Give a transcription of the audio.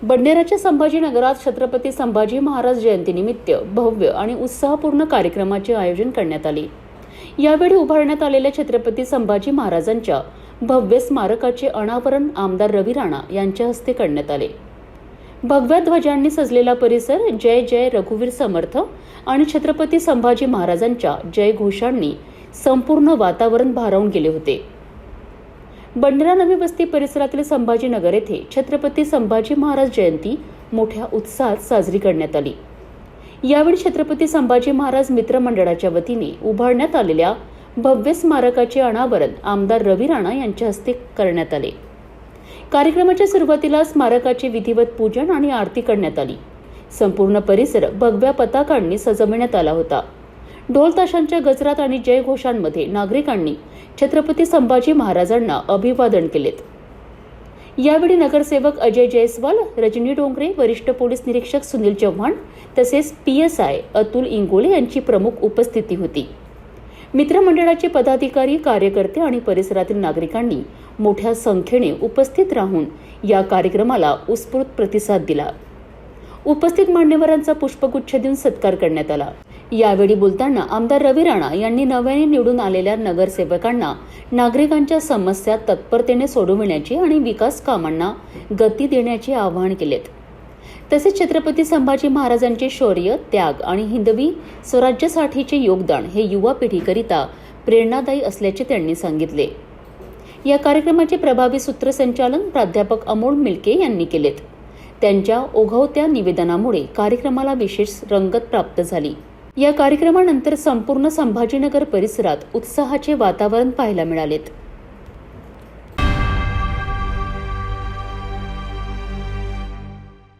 बंडनेराच्या संभाजीनगरात छत्रपती संभाजी महाराज जयंतीनिमित्त भव्य आणि उत्साहपूर्ण कार्यक्रमाचे आयोजन करण्यात आले। यावेळी उभारण्यात आलेल्या छत्रपती संभाजी महाराजांच्या भव्य स्मारकाचे अनावरण आमदार रवी राणा यांच्या हस्ते करण्यात आले। भगव्या ध्वजांनी सजलेला परिसर जय जय रघुवीर समर्थ आणि छत्रपती संभाजी महाराजांच्या जय घोषांनी संपूर्ण वातावरण भारावून गेले होते। बंडनेरा नवी वस्ती परिसरातील संभाजीनगर येथे छत्रपती संभाजी महाराज जयंती मोठ्या उत्साहात साजरी करण्यात आली। यावेळी छत्रपती संभाजी महाराज मित्र मंडळाच्या वतीने उभारण्यात आलेल्या भव्य स्मारकाचे अनावरण आमदार रवी राणा यांच्या हस्ते करण्यात आले। कार्यक्रमाच्या सुरुवातीला स्मारकाचे विधिवत पूजन आणि आरती करण्यात आली। संपूर्ण परिसर भगव्या पताकांनी सजवण्यात आला होता। ढोल ताशांच्या गजरात आणि जय घोषांमध्ये नागरिकांनी छत्रपती संभाजी महाराजांना अभिवादन केलेत। यावेळी नगरसेवक अजय जयस्वाल, रजनी डोंगरे, वरिष्ठ पोलीस निरीक्षक सुनील चव्हाण तसेच PSI अतुल इंगोले यांची प्रमुख उपस्थिती होती। मित्रमंडळाचे पदाधिकारी, कार्यकर्ते आणि परिसरातील नागरिकांनी मोठ्या संख्येने उपस्थित राहून या कार्यक्रमाला उत्स्फूर्त प्रतिसाद दिला। उपस्थित मान्यवरांचा पुष्पगुच्छ देऊन सत्कार करण्यात आला। यावेळी बोलताना आमदार रवी राणा यांनी नव्याने निवडून आलेल्या नगरसेवकांना नागरिकांच्या समस्या तत्परतेने सोडविण्याची आणि विकास कामांना गती देण्याचे आवाहन केलेत। तसेच छत्रपती संभाजी महाराजांचे शौर्य, त्याग आणि हिंदवी स्वराज्यासाठीचे योगदान हे युवा पिढीकरिता प्रेरणादायी असल्याचे त्यांनी सांगितले। या कार्यक्रमाचे प्रभावी सूत्रसंचालन प्राध्यापक अमोल मिल्के यांनी केलेत। त्यांच्या ओघवत्या निवेदनामुळे कार्यक्रमाला विशेष रंगत प्राप्त झाली। या कार्यक्रमानंतर संपूर्ण संभाजीनगर परिसरात उत्साहाचे वातावरण पाहायला मिळालेत।